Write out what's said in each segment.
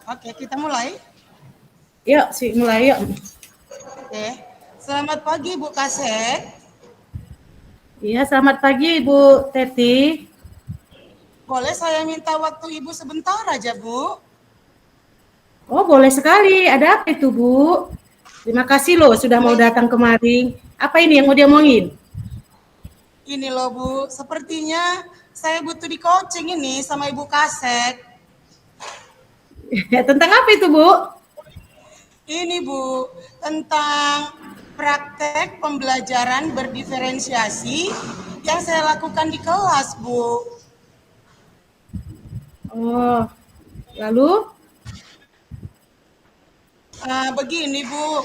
Oke, kita mulai. Yuk, mulai yuk. Oke. Selamat pagi Bu Kasek. Iya, selamat pagi Ibu Teti. Boleh saya minta waktu Ibu sebentar aja, Bu? Oh, boleh sekali. Ada apa itu, Bu? Terima kasih loh sudah mau Ini, datang kemari. Apa ini yang mau diomongin? ini loh Bu, sepertinya saya butuh di coaching ini sama Ibu Kasek. Tentang apa itu, Bu? Ini Bu, tentang praktek pembelajaran berdiferensiasi yang saya lakukan di kelas, Bu. Oh, lalu? Begini Bu,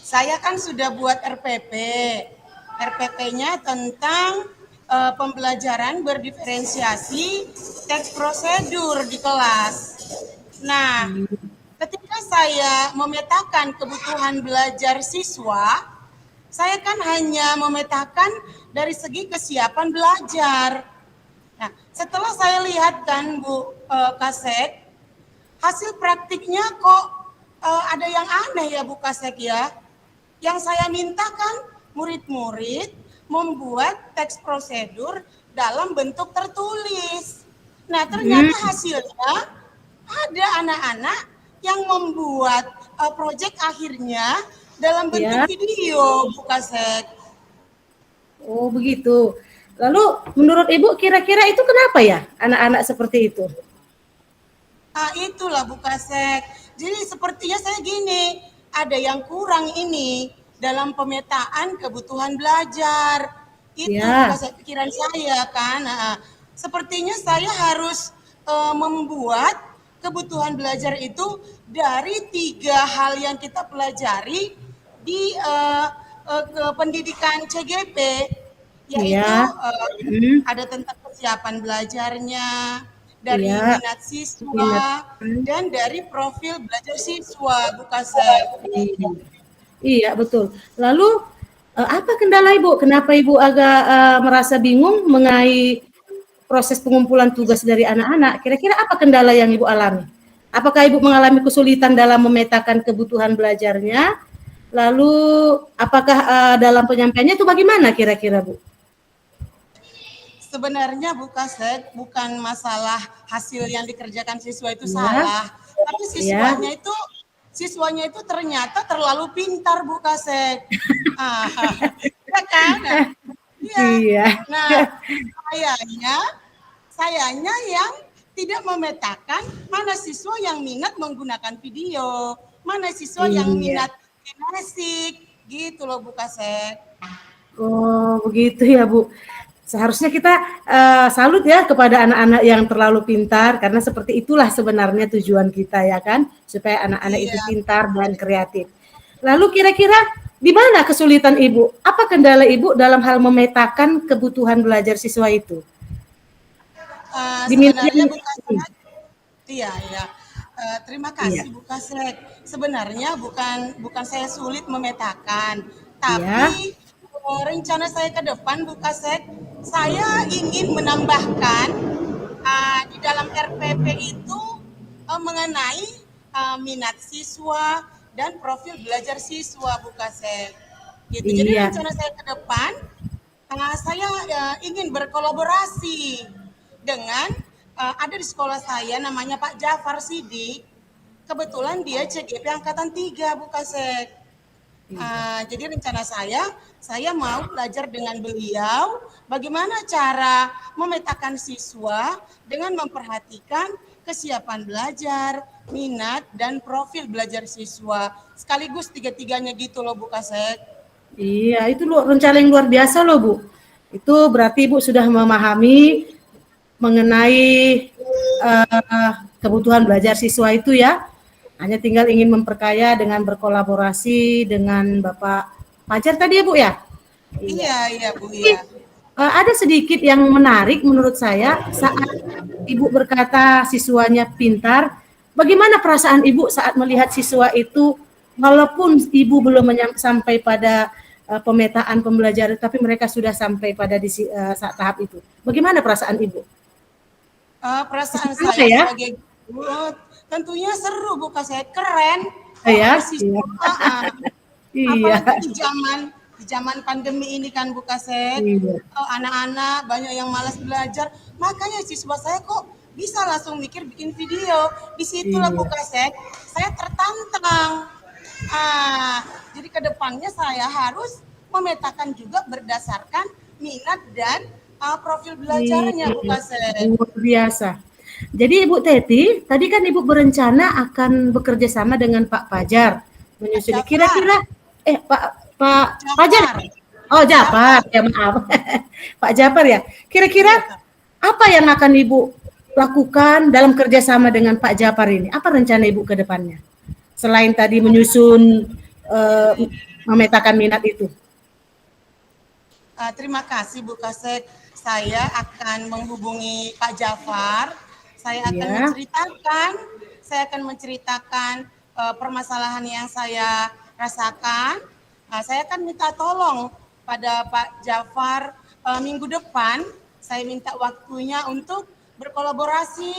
saya kan sudah buat RPP. RPP-nya tentang pembelajaran berdiferensiasi teks prosedur di kelas. Nah, ketika saya memetakan kebutuhan belajar siswa, saya kan hanya memetakan dari segi kesiapan belajar. Nah, setelah saya lihat kan Bu Kasek, hasil praktiknya kok ada yang aneh ya Bu Kasek ya. Yang saya mintakan murid-murid membuat teks prosedur dalam bentuk tertulis. Nah, ternyata hasilnya ada anak-anak yang membuat proyek akhirnya dalam bentuk Ya. video, Bu Kasek. Oh, begitu. Lalu menurut Ibu kira-kira itu kenapa ya anak-anak seperti itu? Itulah Bu Kasek. Jadi sepertinya saya gini, ada yang kurang ini dalam pemetaan kebutuhan belajar. Itu Bu Ya. Kasek pikiran saya kan. Sepertinya saya harus membuat kebutuhan belajar itu dari 3 hal yang kita pelajari di pendidikan CGP, yaitu Iya. ada tentang kesiapan belajarnya, dari Iya. minat Minat. siswa, dan dari profil belajar siswa, Bu Kasep. Iya, betul. Lalu apa kendala Ibu? Kenapa Ibu agak merasa bingung mengenai proses pengumpulan tugas dari anak-anak? Kira-kira apa kendala yang Ibu alami? Apakah Ibu mengalami kesulitan dalam memetakan kebutuhan belajarnya? Lalu apakah dalam penyampaiannya itu bagaimana kira-kira, Bu? Sebenarnya Bu Kasep bukan masalah hasil yang dikerjakan siswa itu Iya, salah, tapi iya, siswanya itu ternyata terlalu pintar Bu Kasep. Ah, ya kan? Iya. iya, Nah, sayanya sayanya yang tidak memetakan mana siswa yang minat menggunakan video, mana siswa yang iya. minat kinestetik, gitu loh Bu Kasep. Oh, begitu ya, Bu. Seharusnya kita salut ya kepada anak-anak yang terlalu pintar karena seperti itulah sebenarnya tujuan kita ya kan, supaya anak-anak itu Iya, pintar dan kreatif. Lalu kira-kira di mana kesulitan Ibu? Apa kendala Ibu dalam hal memetakan kebutuhan belajar siswa itu? Diminta. sebenarnya Bu Kasep, iya, iya. Terima Iya, kasih Bu Kasep. Sebenarnya bukan bukan saya sulit memetakan, iya, tapi rencana saya ke depan Bu Kasep, saya ingin menambahkan di dalam RPP itu mengenai minat siswa dan profil belajar siswa Bu Kasep. Gitu. Jadi iya, rencana saya ke depan saya ingin berkolaborasi dengan ada di sekolah saya namanya Pak Jafar Sidik. Kebetulan dia CGP angkatan 3 Bu Kasek. Jadi rencana saya mau belajar dengan beliau bagaimana cara memetakan siswa dengan memperhatikan kesiapan belajar, minat, dan profil belajar siswa. Sekaligus tiga-tiganya gitu loh Bu Kasek. iya. Itu loh rencana yang luar biasa loh, Bu. Itu berarti Ibu sudah memahami mengenai kebutuhan belajar siswa itu ya. Hanya tinggal ingin memperkaya dengan berkolaborasi dengan Bapak Fajar tadi ya, Bu ya? Iya. Iya, iya Bu, Tapi, iya. ada sedikit yang menarik menurut saya saat Ibu berkata siswanya pintar, bagaimana perasaan Ibu saat melihat siswa itu walaupun Ibu belum sampai pada pemetaan pembelajaran tapi mereka sudah sampai pada saat tahap itu. Bagaimana perasaan Ibu? Perasaan Seperti apa saya ya? sebagai Wah, tentunya seru Bu Kasek, keren. Oh Kok ada ya? Iya. siswa Iya. apalagi di zaman pandemi ini kan Bu Kasek, Iya. anak-anak banyak yang malas belajar, makanya siswa saya kok bisa langsung mikir bikin video. Disitulah Bu Iya. Kasek, saya tertantang. Jadi ke depannya saya harus memetakan juga berdasarkan minat dan profil belajarnya Bu Iya. Kasek. Luar biasa. Jadi Ibu Teti, tadi kan Ibu berencana akan bekerja sama dengan Pak Fajar Pak menyusuri. Jafar, Kira-kira, Pak Pak Fajar? Jafar, Oh Jafar, Jafar, ya maaf, Pak Jafar ya. Kira-kira iya Pak. apa yang akan Ibu lakukan dalam kerjasama dengan Pak Jafar ini? Apa rencana Ibu ke depannya? Selain tadi menyusun, eh, memetakan minat itu. Terima kasih Bu Kasek. Saya akan menghubungi Pak Jafar. Saya akan Ya, menceritakan, permasalahan yang saya rasakan. Saya akan minta tolong pada Pak Jafar minggu depan. Saya minta waktunya untuk berkolaborasi,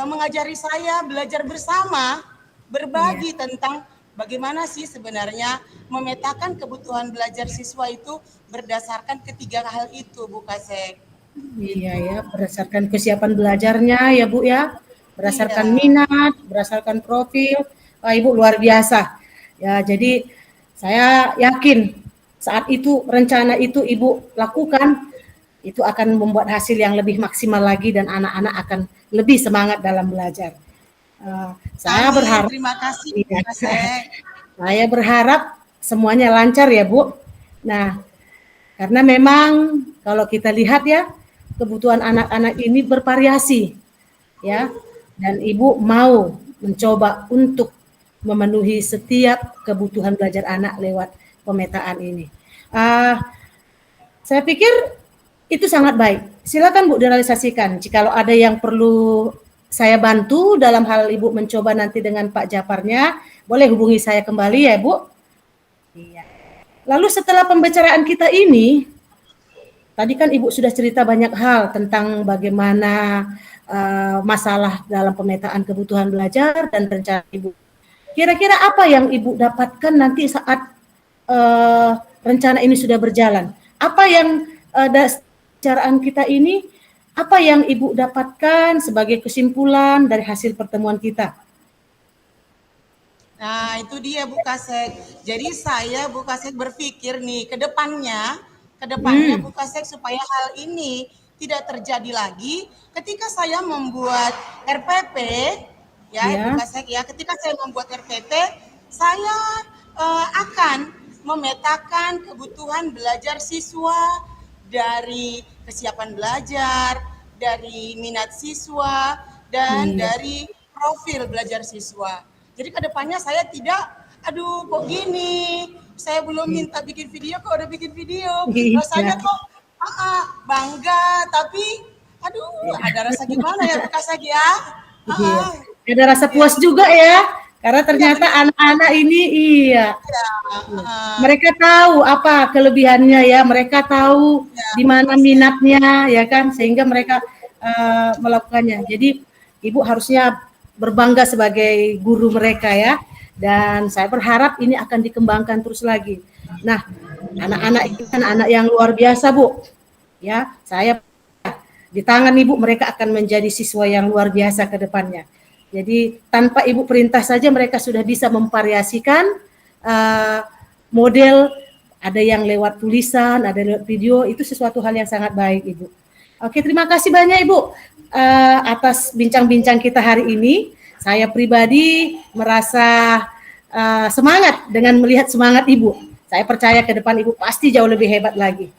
mengajari saya belajar bersama, iya. berbagi tentang bagaimana sih sebenarnya memetakan kebutuhan belajar siswa itu berdasarkan ketiga hal itu, Bu Kasek. Iya Gitu. ya, berdasarkan kesiapan belajarnya ya Bu ya, berdasarkan Iya, minat, berdasarkan profil. Wah, Ibu luar biasa. Ya, jadi saya yakin saat itu rencana itu Ibu lakukan, itu akan membuat hasil yang lebih maksimal lagi dan anak-anak akan lebih semangat dalam belajar. Saya amin. berharap, Terima kasih, Bu iya, Kasek. saya berharap semuanya lancar ya Bu. Nah, karena memang kalau kita lihat ya, kebutuhan anak-anak ini bervariasi ya. Dan Ibu mau mencoba untuk memenuhi setiap kebutuhan belajar anak lewat pemetaan ini. Uh, saya pikir itu sangat baik. Silakan Bu direalisasikan. Jikalau ada yang perlu saya bantu dalam hal Ibu mencoba nanti dengan Pak Japarnya, boleh hubungi saya kembali ya Bu. Iya. Lalu setelah pembicaraan kita ini, tadi kan Ibu sudah cerita banyak hal tentang bagaimana masalah dalam pemetaan kebutuhan belajar dan rencana Ibu. Kira-kira apa yang Ibu dapatkan nanti saat rencana ini sudah berjalan? Apa yang pembicaraan kita ini, apa yang Ibu dapatkan sebagai kesimpulan dari hasil pertemuan kita? Nah, itu dia Bu Kasek. Jadi saya Bu Kasek berpikir nih ke depannya Bu Kasek supaya hal ini tidak terjadi lagi ketika saya membuat RPP ya Bu Ya, Kasek ya, ketika saya membuat RPP saya akan memetakan kebutuhan belajar siswa dari kesiapan belajar, dari minat siswa dan iya, dari profil belajar siswa. Jadi kedepannya saya tidak, aduh kok gini, saya belum minta bikin video kok udah bikin video. iya, Rasanya kok bangga, tapi aduh ada rasa gimana ya Bu Kasek ya? iya. Ah, Ada rasa ya, puas juga ya, karena iya ternyata benar. anak-anak ini iya. Ya, ah, Mereka tahu apa kelebihannya ya, mereka tahu ya, di Bu mana Kasek. minatnya ya kan, sehingga mereka melakukannya. Jadi Ibu harusnya berbangga sebagai guru mereka ya, dan saya berharap ini akan dikembangkan terus lagi. Nah, anak-anak ini kan anak yang luar biasa Bu, ya saya di tangan Ibu mereka akan menjadi siswa yang luar biasa ke depannya. Jadi tanpa Ibu perintah saja mereka sudah bisa memvariasikan uh, model, ada yang lewat tulisan, ada lewat video, itu sesuatu hal yang sangat baik Ibu. Oke, terima kasih banyak Ibu atas bincang-bincang kita hari ini. Saya pribadi merasa semangat dengan melihat semangat Ibu. Saya percaya ke depan Ibu pasti jauh lebih hebat lagi.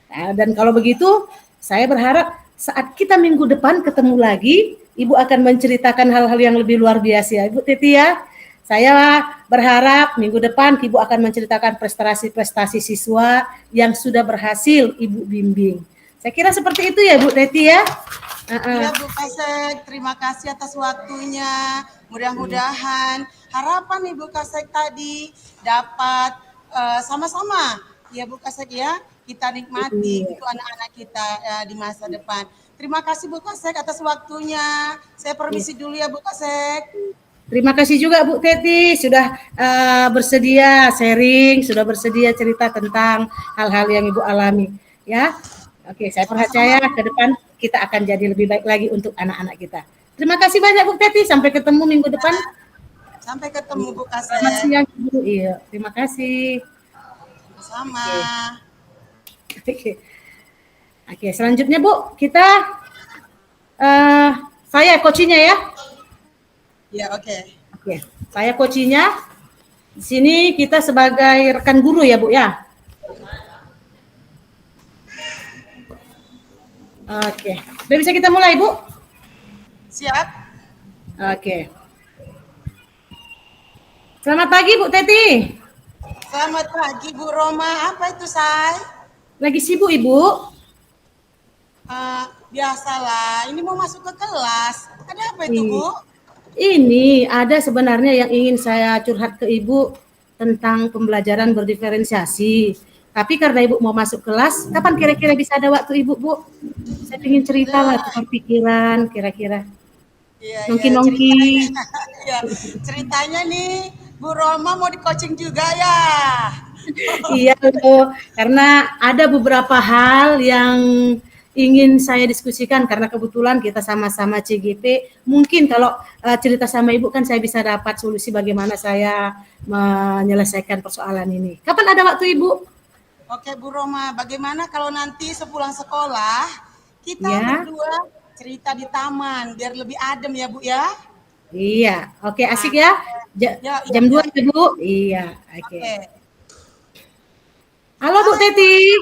Nah, dan kalau begitu, saya berharap saat kita minggu depan ketemu lagi, Ibu akan menceritakan hal-hal yang lebih luar biasa. Ibu Titi ya, saya berharap minggu depan Ibu akan menceritakan prestasi-prestasi siswa yang sudah berhasil Ibu bimbing. Saya kira seperti itu ya Bu Teti ya. Iya Bu Kasek, terima kasih atas waktunya. Mudah-mudahan harapan Ibu Kasek tadi dapat sama-sama ya Bu Kasek ya kita nikmati Iya. gitu anak-anak kita di masa depan. Terima kasih Bu Kasek atas waktunya. Saya permisi dulu ya Bu Kasek. Terima kasih juga Bu Teti sudah bersedia sharing, sudah bersedia cerita tentang hal-hal yang Ibu alami. Ya, oke, saya percaya ke depan kita akan jadi lebih baik lagi untuk anak-anak kita. Terima kasih banyak Bu Teti. Sampai ketemu minggu depan. Sampai ketemu Bu Selamat Kasek. siang Bu. Iya, terima kasih. Sama. Oke. Oke, selanjutnya Bu, kita saya coachnya ya. Ya, oke. Oke, saya coachnya. Di sini kita sebagai rekan guru ya Bu ya. Oke, udah bisa kita mulai Bu? Siap. Oke. Selamat pagi Bu Teti. Selamat pagi Bu Roma. Apa itu, Say? Lagi sibuk Ibu? Biasalah. Ini mau masuk ke kelas. Ada apa itu, Bu? Ini ada sebenarnya yang ingin saya curhat ke Ibu tentang pembelajaran berdiferensiasi. Tapi karena Ibu mau masuk kelas, kapan kira-kira bisa ada waktu Ibu, Bu? Saya ingin cerita lah tukar pikiran kira-kira. Iya, Nongki-nongki. Ya, ceritanya nih, Bu Roma mau di coaching juga ya? Iya, Bu. Karena ada beberapa hal yang ingin saya diskusikan karena kebetulan kita sama-sama CGP. Mungkin kalau cerita sama Ibu kan saya bisa dapat solusi bagaimana saya menyelesaikan persoalan ini. Kapan ada waktu Ibu? Oke Bu Roma, bagaimana kalau nanti sepulang sekolah kita Ya. berdua cerita di taman biar lebih adem ya Bu ya? Iya, oke asik ya. Jam 2 ya Bu? Iya, oke. Halo Bu Teti.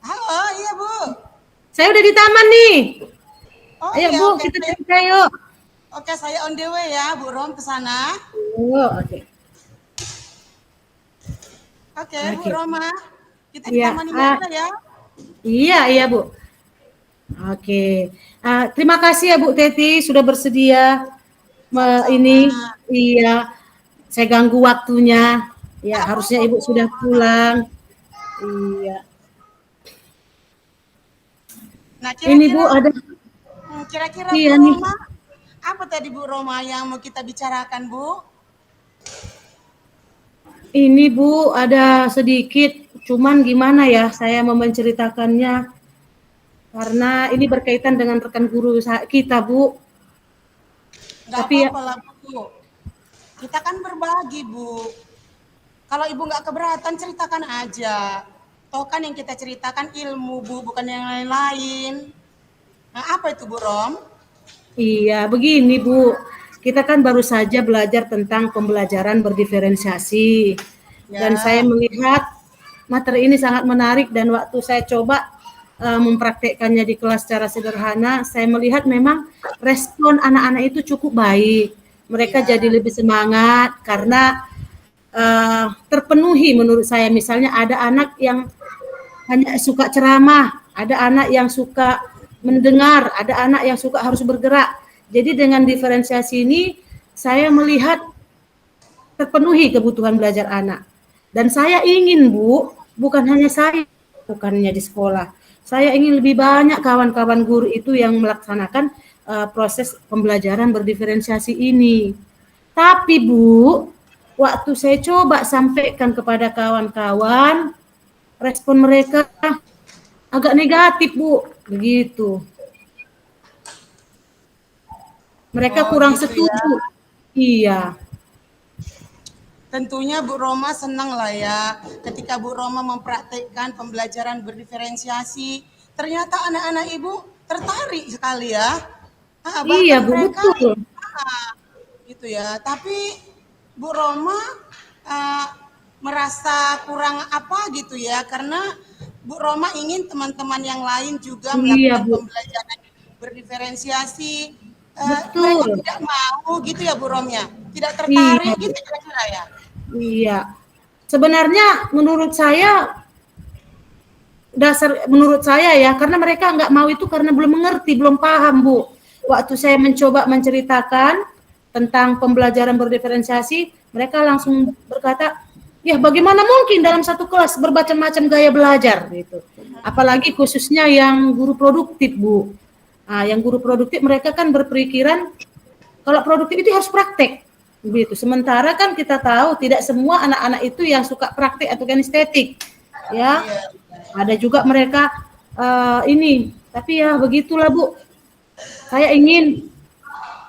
Halo, iya Bu. Saya udah di taman nih. Oh, Ayo iya, Bu, oke. kita cerita yuk. Oke, saya on the way ya Bu Rom ke sana. Oh, oke. Oke, Bu Roma. Kita di Iya, taman ini aja ya. Iya Bu. Oke. Terima kasih ya Bu Teti sudah bersedia ini. Iya. Saya ganggu waktunya. Ya, harusnya Ibu sudah pulang. Iya. Nah, Ini Bu ada kira-kira iya, Bu Roma, apa tadi Bu Roma yang mau kita bicarakan Bu? Ini Bu ada sedikit, cuman gimana ya saya mau menceritakannya karena ini berkaitan dengan rekan guru kita Bu. Nggak apa-apa lah Bu. Kita kan berbagi Bu. Kalau Ibu nggak keberatan ceritakan aja. Toh kan yang kita ceritakan ilmu Bu, bukan yang lain-lain. Nah, apa itu Bu Rom? Iya, begini Bu. Kita kan baru saja belajar tentang pembelajaran berdiferensiasi. Dan saya melihat materi ini sangat menarik dan waktu saya coba mempraktekkannya di kelas secara sederhana, saya melihat memang respon anak-anak itu cukup baik. Mereka jadi lebih semangat karena terpenuhi menurut saya. Misalnya ada anak yang hanya suka ceramah, ada anak yang suka mendengar, ada anak yang suka harus bergerak. Jadi dengan diferensiasi ini saya melihat terpenuhi kebutuhan belajar anak. Dan saya ingin Bu, bukan hanya saya, bukannya di sekolah. Saya ingin lebih banyak kawan-kawan guru itu yang melaksanakan proses pembelajaran berdiferensiasi ini. Tapi Bu, waktu saya coba sampaikan kepada kawan-kawan, respon mereka agak negatif Bu, begitu. Mereka kurang setuju. Ya? Iya. Tentunya Bu Roma senang lah ya ketika Bu Roma mempraktekkan pembelajaran berdiferensiasi. Ternyata anak-anak Ibu tertarik sekali ya. Iya Bu, mereka, betul. Gitu ya. Tapi Bu Roma merasa kurang apa gitu ya karena Bu Roma ingin teman-teman yang lain juga melakukan pembelajaran berdiferensiasi. Mereka tidak mau gitu ya Bu Rom ya, tidak tertarik gitu kira-kira ya. Iya, sebenarnya menurut saya ya karena mereka nggak mau itu karena belum mengerti, belum paham Bu. Waktu saya mencoba menceritakan tentang pembelajaran berdiferensiasi, mereka langsung berkata, ya bagaimana mungkin dalam satu kelas bermacam-macam gaya belajar gitu. Apalagi khususnya yang guru produktif Bu. Yang guru produktif mereka kan berpikiran kalau produktif itu harus praktek, begitu. Sementara kan kita tahu tidak semua anak-anak itu yang suka praktek atau kinestetik, ya. Iya. Ada juga mereka ini, tapi ya begitulah Bu. Saya ingin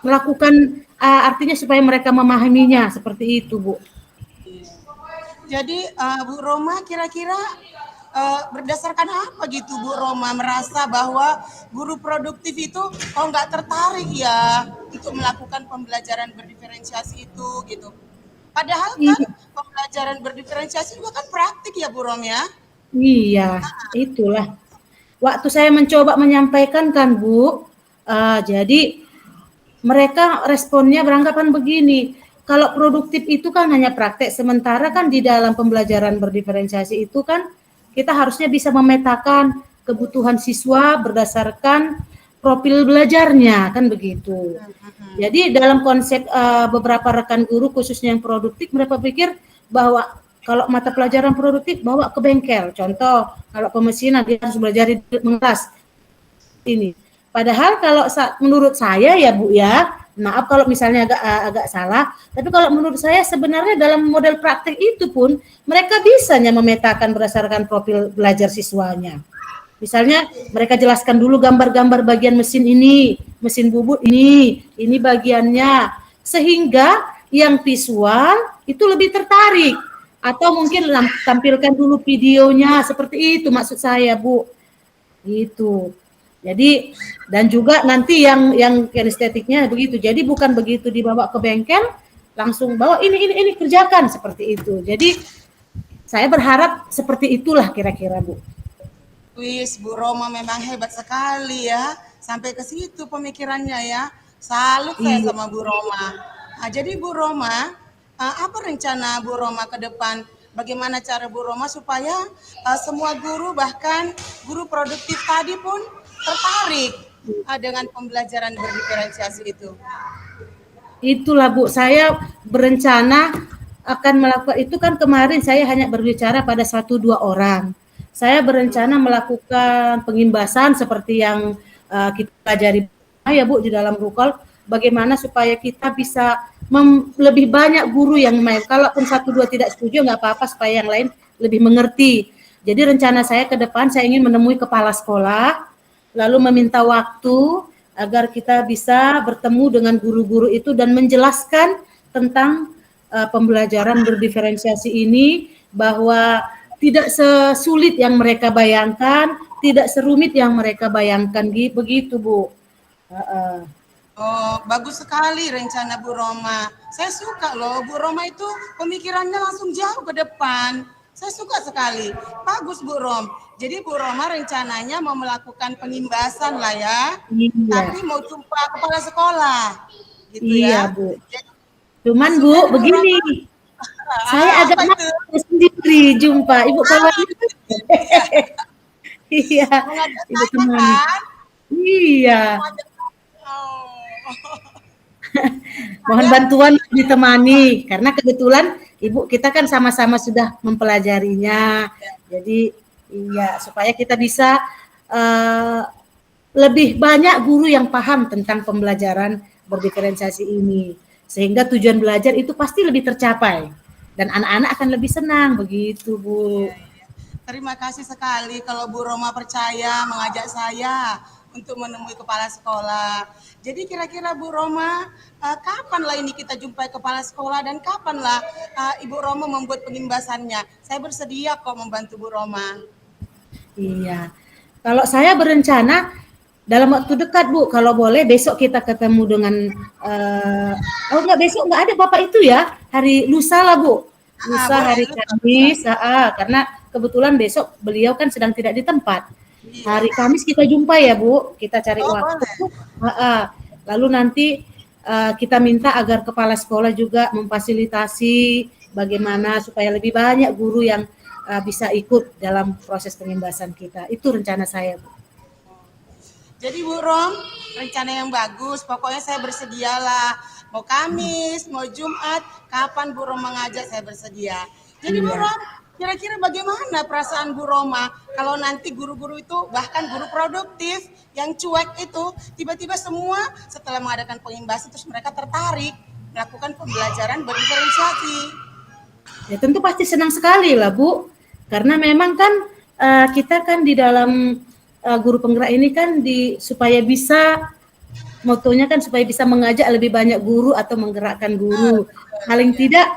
melakukan artinya supaya mereka memahaminya seperti itu Bu. Jadi Bu Roma kira-kira berdasarkan apa gitu Bu Roma merasa bahwa guru produktif itu nggak tertarik ya untuk melakukan pembelajaran berdiferensiasi itu gitu. Padahal kan pembelajaran berdiferensiasi juga kan praktik ya Bu Rom ya. Iya, itulah. Waktu saya mencoba menyampaikan kan Bu, jadi mereka responnya beranggapan begini, kalau produktif itu kan hanya praktek, sementara kan di dalam pembelajaran berdiferensiasi itu kan kita harusnya bisa memetakan kebutuhan siswa berdasarkan profil belajarnya, kan begitu. Jadi dalam konsep beberapa rekan guru khususnya yang produktif, mereka pikir bahwa kalau mata pelajaran produktif bawa ke bengkel, contoh kalau pemesinan dia harus belajar di mengelas ini. Padahal kalau menurut saya ya Bu ya, maaf kalau misalnya agak salah, tapi kalau menurut saya sebenarnya dalam model praktik itu pun mereka bisanya memetakan berdasarkan profil belajar siswanya. Misalnya mereka jelaskan dulu gambar-gambar bagian mesin ini, mesin bubut ini bagiannya, sehingga yang visual itu lebih tertarik. Atau mungkin tampilkan dulu videonya, seperti itu maksud saya Bu. Gitu. Jadi dan juga nanti yang kinestetiknya begitu. Jadi bukan begitu dibawa ke bengkel langsung bawa ini kerjakan seperti itu. Jadi saya berharap seperti itulah kira-kira Bu. Wis Bu Roma memang hebat sekali ya sampai ke situ pemikirannya ya. Salut saya sama Bu Roma. Nah, jadi Bu Roma, apa rencana Bu Roma ke depan? Bagaimana cara Bu Roma supaya semua guru bahkan guru produktif tadi pun tertarik dengan pembelajaran berdiferensiasi itu? Itulah Bu, saya berencana akan melakukan itu kan kemarin saya hanya berbicara pada 1-2 orang. Saya berencana melakukan pengimbasan seperti yang kita pelajari ya Bu di dalam Rukol, bagaimana supaya kita bisa lebih banyak guru yang main. Kalaupun 1-2 tidak setuju nggak apa-apa supaya yang lain lebih mengerti. Jadi rencana saya ke depan saya ingin menemui kepala sekolah, lalu meminta waktu agar kita bisa bertemu dengan guru-guru itu dan menjelaskan tentang pembelajaran berdiferensiasi ini, bahwa tidak sesulit yang mereka bayangkan, tidak serumit yang mereka bayangkan, begitu Bu. Oh, bagus sekali rencana Bu Roma. Saya suka loh, Bu Roma itu pemikirannya langsung jauh ke depan. Saya suka sekali. Bagus Bu Rom. Jadi Bu Roma rencananya mau melakukan pengimbasan lah ya. Iya. Tapi mau jumpa kepala sekolah. Gitu iya, ya. Bu. Cuman Bu, begini. Saya agak malu sendiri jumpa Ibu kawan. Iya. Ibu teman. Iya. Mohon bantuan ditemani karena kebetulan Ibu kita kan sama-sama sudah mempelajarinya. Jadi iya supaya kita bisa lebih banyak guru yang paham tentang pembelajaran berdiferensiasi ini, sehingga tujuan belajar itu pasti lebih tercapai dan anak-anak akan lebih senang begitu Bu. Terima kasih sekali kalau Bu Roma percaya mengajak saya untuk menemui kepala sekolah. Jadi kira-kira Bu Roma, kapanlah ini kita jumpai kepala sekolah dan kapanlah Ibu Roma membuat pengimbasannya? Saya bersedia kok membantu Bu Roma. Iya, kalau saya berencana dalam waktu dekat Bu, kalau boleh besok kita ketemu dengan, besok nggak ada Bapak itu ya, hari lusa lah Bu, lusa hari Kamis, karena kebetulan besok beliau kan sedang tidak di tempat. Hari Kamis kita jumpa ya Bu, kita cari waktu. Lalu nanti kita minta agar kepala sekolah juga memfasilitasi bagaimana supaya lebih banyak guru yang bisa ikut dalam proses pengimbasan kita. Itu rencana saya Bu. Jadi Bu Rom, rencana yang bagus. Pokoknya saya bersedialah. Mau Kamis, mau Jumat, kapan Bu Rom mengajak saya bersedia. Jadi Bu Rom, Kira-kira bagaimana perasaan Bu Roma kalau nanti guru-guru itu, bahkan guru produktif yang cuek itu, tiba-tiba semua setelah mengadakan pengimbasan terus mereka tertarik melakukan pembelajaran berdiferensiasi. Ya tentu pasti senang sekali lah Bu, karena memang kan kita kan di dalam guru penggerak ini kan supaya bisa, motonya kan supaya bisa mengajak lebih banyak guru atau menggerakkan guru. Paling tidak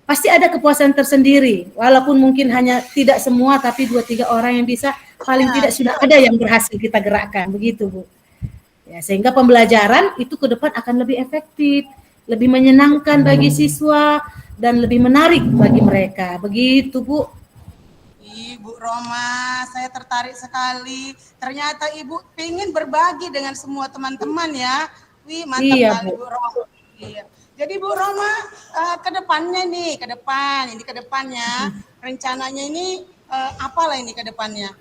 pasti ada kepuasan tersendiri, walaupun mungkin hanya tidak semua, tapi 2-3 orang yang bisa, paling tidak sudah ada yang berhasil kita gerakkan, begitu Bu. Ya, sehingga pembelajaran itu ke depan akan lebih efektif, lebih menyenangkan bagi siswa, dan lebih menarik bagi mereka. Begitu Bu. Ibu Roma, saya tertarik sekali. Ternyata Ibu ingin berbagi dengan semua teman-teman ya. Wih, mantap Iya kali Bu. Bu Roma. Iya. Jadi Bu Roma, ke depannya nih, ke depannya, rencananya ini apalah ini ke depannya?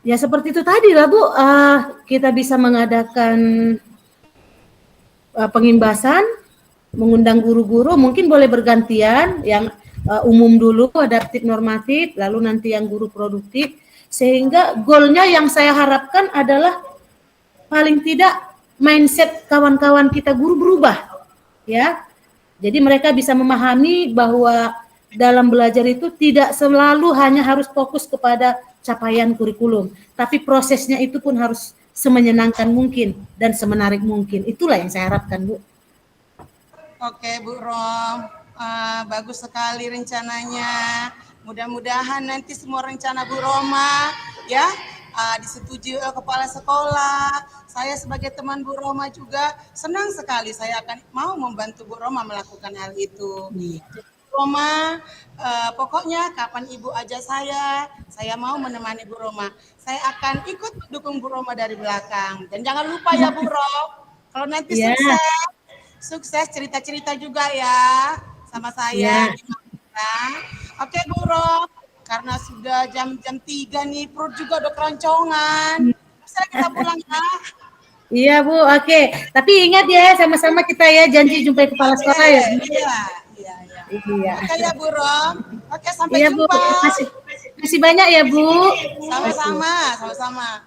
Ya seperti itu tadi lah Bu, kita bisa mengadakan pengimbasan, mengundang guru-guru, mungkin boleh bergantian, yang umum dulu, adaptif normatif, lalu nanti yang guru produktif, sehingga goalnya yang saya harapkan adalah paling tidak mindset kawan-kawan kita guru berubah, ya. Jadi mereka bisa memahami bahwa dalam belajar itu tidak selalu hanya harus fokus kepada capaian kurikulum, tapi prosesnya itu pun harus semenyenangkan mungkin dan semenarik mungkin. Itulah yang saya harapkan, Bu. Oke Bu Rom, bagus sekali rencananya. Mudah-mudahan nanti semua rencana Bu Roma ya disetujui oleh kepala sekolah. Saya sebagai teman Bu Roma juga senang sekali. Saya akan mau membantu Bu Roma melakukan hal itu. Roma, pokoknya kapan Ibu ajak saya mau menemani Bu Roma. Saya akan ikut dukung Bu Roma dari belakang. Dan jangan lupa ya Bu Rom, kalau nanti Ya. sukses cerita-cerita juga ya sama saya. Ya. Oke Bu Rom, karena sudah jam 3 nih, perut juga udah keroncongan. Bisa kita pulang ya? Iya Bu, oke. Tapi ingat ya, sama-sama kita ya janji jumpa kepala sekolah ya. Iya. Iya. Oke ya Bu Rom. Oke, sampai Iya Bu, jumpa. masih banyak ya Bu. Sama-sama.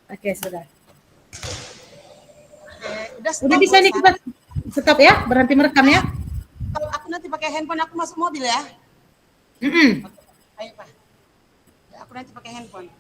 Oke, sudah. Udah Udah stop, bisa nih kita stop ya, berhenti merekam ya. Aku nanti pakai handphone, aku masuk mobil ya. Mm-mm. Ayo Pak. Aku nanti pakai handphone.